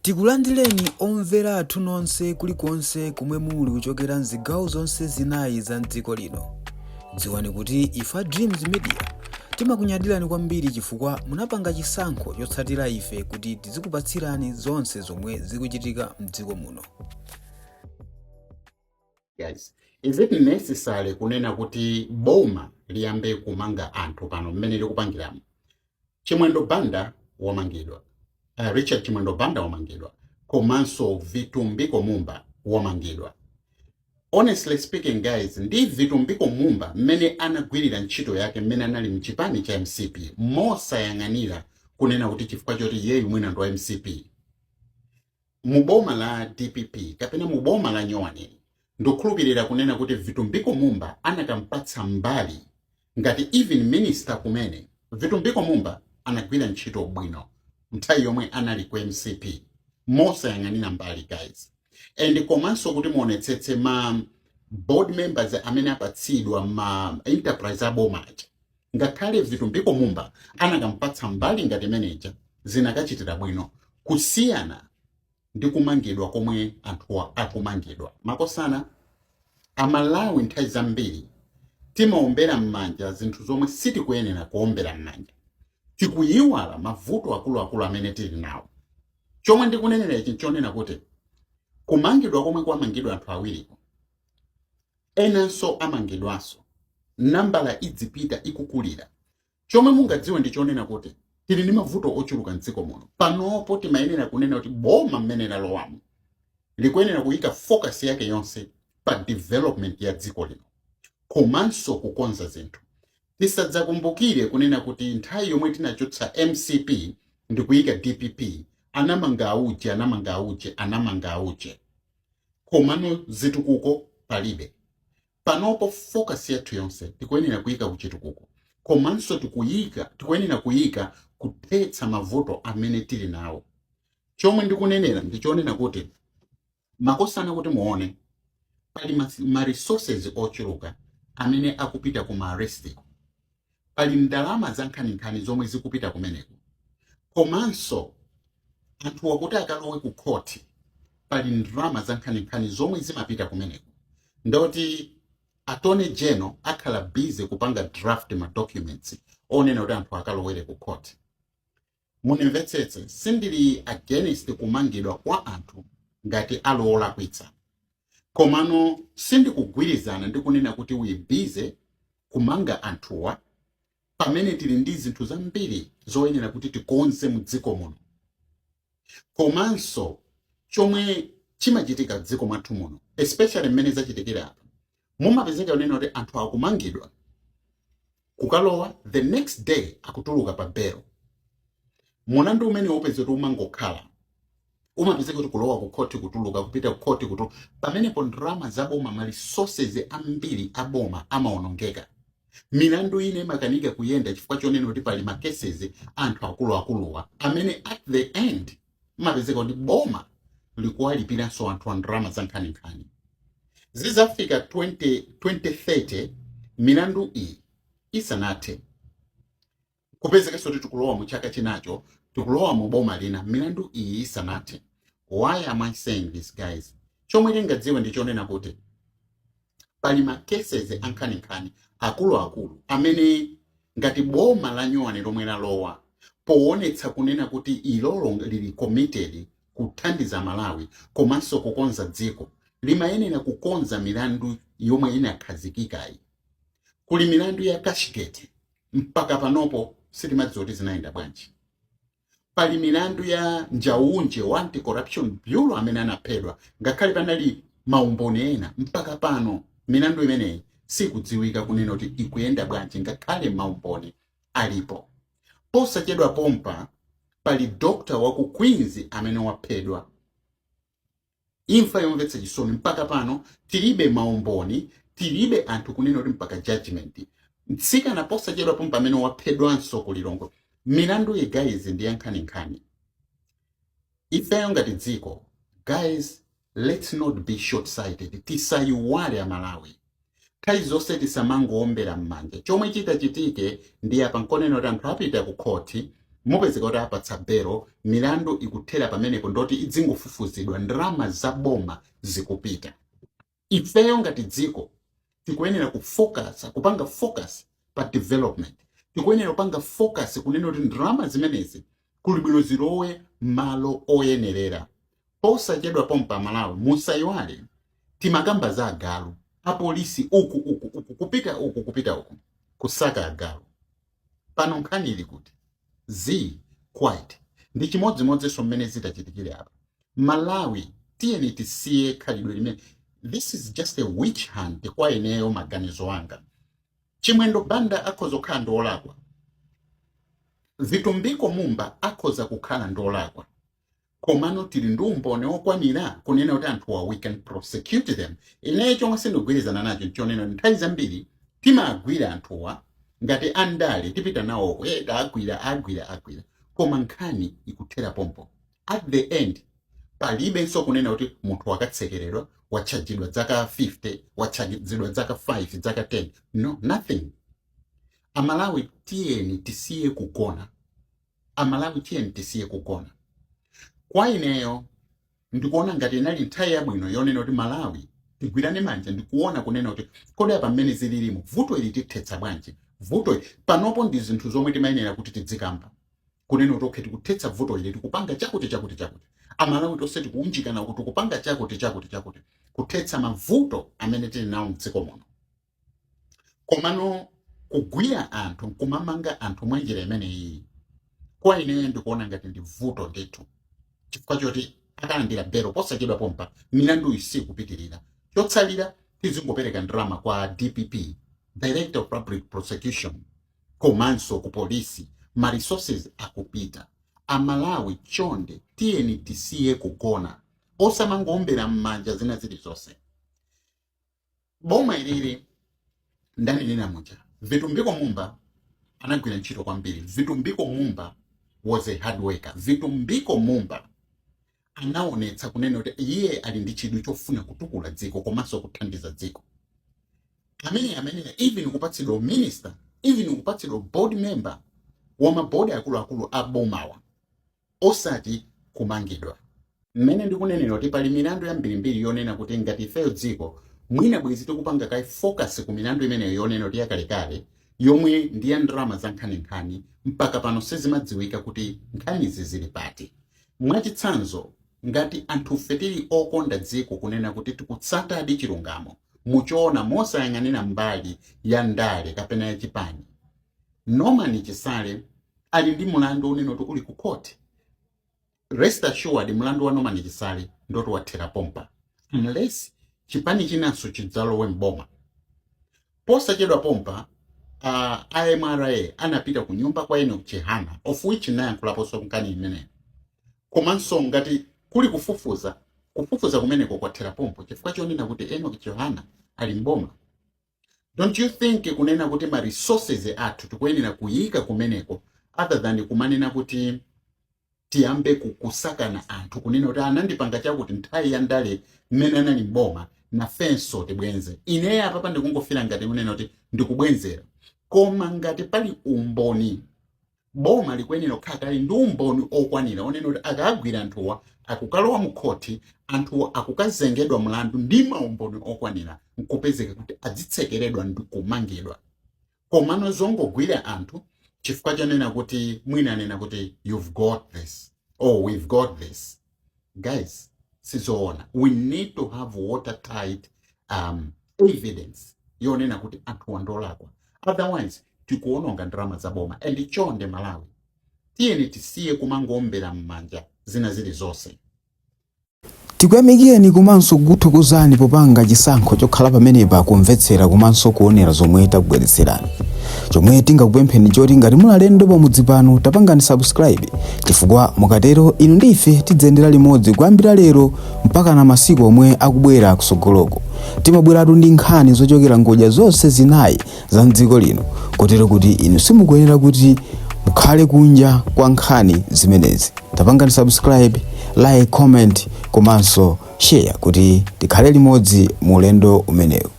Tikulandireni omvera athu nonse kulikonse kumwe muli kuchokera mzigawo zonse zinayi za mdziko lino. Dziwani kuti ife Dreams Media timakunyadirani kwambiri chifukwa munapanga chisankho chotsatira ife kuti tizikupatsirani zonse zomwe zikuchitika mdziko muno. Guys, is it necessary kunena kuti boma liyambe kumanga anthu pano mmene likupangiramu? Chimwendo Banda wamangidwa. Richard Chimwendo Banda wamangidwa. Komanso Vitumbiko Mumba wamangidwa. Honestly speaking guys, ndi Vitumbiko Mumba mmene anagwirira ntchito yake mmene anali mchipani cha MCP mosayang'anira kunena kuti chifukwa choti yeyu mwina ndo MCP. Muboma la DPP kapena muboma la Nyowani ndokhulupirira kunena kuti Vitumbiko Mumba anakampatsa mbali ngati even minister kumene Vitumbiko Mumba anagwira ntchito bwino nthawi yomwe anali ku MCP mosayang'anira mbali guys. And komanso kuti muonetsetse ma board members amene apatsidwa ma enterprise abomaja ngakhale Vitumbiko Mumba anakampatsa mbali ngati manager zinakachitira bwino kusiyana ndi kumangidwa komwe anthuwa akumangidwa. Makosana amalawi nthawi zambiri timaombera m'manja zinthu zomwe sitikuyenera kuombera m'manja, tikuyiwala mavuto akuluakulu amene tili nawo. Chomwe ndikunenera ichi nchonena kuti kumangidwa komwe kwamangidwa anthu awiriko enanso amangidwanso nambala idzipita ikukulira. Chomwe mungadziwe ndichonena kuti tili ndi mavuto ochuluka mdziko muno. Panopo timayenera kunena kuti boma mmene lalowamo likuyenera kuyika focus yake yonse pa development ya dziko lino komanso kukonza zinthu. Tisadzakumbukire kunena kuti nthawi yomwe tinachotsa MCP ndi kuyika DPP anamanga auje komano zitukuko palibe. Panopo focus yathu yonse tikuyenera kuyika kuchitukuko komanso tikuyenera kuyika kuthetsa mavuto amene tili nawo. Chomwe ndikunenera ndichonena kuti makosana kuti muone pali ma resources ochuluka amene akupita ku arrest, pali ndalama za nkhaninkhani zomwe zikupita kumeneko komanso anthu wakuti akalowe ku court pali ndalama za nkhaninkhani zomwe zimapita kumeneko. Ndoti attorney general akhala busy kupanga draft ma documents onena kuti anthu akalowere ku court. Munimvetsetse, sindili against kumangidwa kwa anthu ngati alola kuitsa, komano sindikugwirizana ndi kunena kuti we busy kumanga anthuwa pamene tili ndi zinthu zambiri zoyenera kuti tikonze mu dziko muno. Komanso chomwe chimachitika dziko mwathu muno, especially mmene zachitikira apa, mumapezeka unena kuti anthu akumangidwa kukalowa the next day akutuluka pa bail. Mulandu umene upeze kuti umangokhala umapezeka kuti kulowa ku court kutuluka kupita ku court kutuluka pamenepo ndalama zaboma ma resources ambiri aboma amaonongeka. Milandu ine makanika kuyenda chifukwa chonena kuti pali ma cases anthu akuluwa amene at the end mapezeka kuti boma likuwalipiranso anthu ndalama za nkhaninkhani. Zizafika 2030 milandu iyi isanathe kupezeka soti tikulowa mu chaka chinacho tikulowa mu boma lina milandu iyi isanathe. Why am I saying this guys? Chomwe tingadziwe ndichonena kuti pali ma cases ankhaninkhani akuluakulu amene ngati boma la Nyowani lomwe lalowa poonetsa kunena kuti ilolo lili committed kuthandiza Malawi komanso kukonza dziko limayenera kukonza milandu yomwe inakhazikikayi. Kuli milandu ya Cashgate mpaka panopo sitimadziwa kuti zinayenda bwanji. Pali milandu ya Njaunje wa Anti-Corruption Bureau amene anaphedwa ngakhale panali maumboni ena mpaka pano milandu imeneyi sikudziwika kunena kuti ikuyenda bwanji ngakhale maumboni alipo. Posachedwa pompa pali doctor wa ku Queens amene waphedwa. Imfa yomvetsa chisoni mpaka pano tilibe maumboni, tilibe anthu kunena kuti mpaka judgment. Ntsika posachedwa pompa amene waphedwanso ku Lilongwe. Milandu ye guys ndi yankhaninkhani. Ifeyo ngati dziko guys, let's not be short-sighted. Tisayiwale Malawi. Nthawi zonse tisamangoombera m'manja. Chomwe chitachitike ndi apa nkonena kuti anthu apita ku court mupezeka kuti apatsa belo, milandu ikuthera pamenepo ndoti idzingofufuzidwa, ndalama za boma zikupita. Ifeyo ngati dziko tikuyenera kupanga focus pa development. Tikuyenera kupanga focus kunena kuti ndalama zimenezi kuli bwino zilowe malo oyenerera. Posachedwa pompa Malawi musayiwale timakamba za agalu, apolisi uku kupita uku kusaka agalu. Pano nkhani ili kuti quiet ndi chimodzimodzi mmene zitachitikire apa. Malawi tiyeni tisiye khalidwe limene this is just a witch hunt kwa ineyo maganizo anga. Chimwendo banda akhoza kukhala ndolakwa, Vitumbiko Mumba akhoza kukhala ndolakwa, komano tili ndi umboni okwanira kunena kuti anthuwa we can prosecute them. Ineyo chomwe sindikugwirizana nacho chonena nthawi zambiri timagwira anthuwa ngati andale tipita nawo agwira koma nkhani ikuthera pompo. At the end palibenso kunena kuti munthu wakatsekeredwa wachajidwa zaka 50 wachajidwa zaka 5 zaka 10. No, nothing. Amalawi tiyeni tisiye kugona. Kwa ineyo ndikuona ngati inali nthawi yabwino yonena kuti Malawi tigwirane manja ndikuona kunena kuti kodi apa mmene zililimo vuto ili tithetsa bwanji. Vuto panopo ndi zinthu zomwe timayenera kuti tidzikamba kunena kuti okhe tikuthetsa vuto ili tikupanga chakuti. Amalawi tonse tikuunjikana kuti tikupanga chakuti kuthetsa mavuto amene tili nawo mdziko muno. Komano kugwira anthu kumamanga anthu mwa njira imene iyi kwa ineyo ndikuona ngati ndi vuto ndithu, chifukwa choti akalandira belo posachedwa pompa milandu isikupitirira. Chotsalira tizingopereka ndalama kwa DPP, Director of Public Prosecution, komanso ku polisi, ma resources akupita. Amalawi chonde tiyeni tisiye kugona, osamangombera mmanja zina zilizonse. Boma ilili ndani nina muja Vitumbiko Mumba anagwira ntchito kwambiri. Vitumbiko Mumba was a hard worker. Vitumbiko Mumba anaonetsa kunena kuti iye ali ndi chidwi chofuna kutukula dziko komanso kuthandiza dziko. Amene even kupatsidwa minister, even kupatsidwa board member wa mabodi akuluakulu a bomawa osati kumangidwa. Mmene ndikunenera kuti pali milandu yambirimbiri yonena kuti ngati ifeyo dziko mwina bwezi tikupanga kai focus ku milandu imeneyo yonena kuti yakalekale yomwe ndi ya ndalama za nkhaninkhani mpaka pano sezimadziwika kuti nkhanizi zili pati. Mwachitsanzo ngati anthu fetiri okonda dziko kunena kuti tikutsata adi chilungamo muchoona mosayang'anira mbali ya ndale kapena ya chipani. Norman Chisale ali ndi mulandu unena kuti uli ku court. Rest assured mulandu wa Norman Chisale ndoti wathera pompa unless chipani chinanso chidzalowe mboma. Posachedwa pompa IMRA anapita ku nyumba kwa Enoch Chihana, of which nayankhulaponso nkhani imene. Komanso ngati kuli kufufuza kumeneko kwathera pompo chifukwa chonena kuti Enoch Chihana ali mboma. Don't you think kunena kuti ma resources athu tikuyenera kuyika kumeneko other than kumanena kuti tiyambe kusakana anthu kunena kuti anandipanga chakuti nthawi ya ndale mmene anali mboma na fenso tibwenze. Ine apa ndikungofira ngati kunena kuti ndikubwenzera. Koma ngati pali umboni boma likuyenera kukhala ndi umboni okwanira onena kuti akagwira anthuwa akukalowa mu khoti anthuwa akukazengedwa mlandu ndi maumboni okwanira nkupezeka kuti adzitsekeredwa ndi kumangidwa. Komano zongogwira anthu chifukwa chanena kuti mwina anena kuti you've got this or we've got this. Guys, sizoona. We need to have watertight evidence yonena kuti anthu andolakwa. Otherwise tikuononga ndalama za boma. And chonde Malawi tiyeni tisiye kumangombera mmanja zina zilizonse. Tikuyamikeni komanso kuthokozani popanga chisankho chokhala pamenepa kumvetsera komanso kuonera zomwe takubweretserani. Chomwe tingakupempheni choti ngati muli alendo pamudzi pano tapangani subscribe chifukwa mukatero inu ndife tidzendera limodzi kuyambira lero mpaka na masiku omwe akubwera kusogoloko. Timabweratu ndi nkhani zochokera ngodya zonse zinayi za mdziko lino kotero kuti inu simukuyenera kuti mukhale kunja kwa nkhani zimenezi. Tapangani subscribe, like, comment komanso share kuti tikhale limodzi mu ulendo umenewu.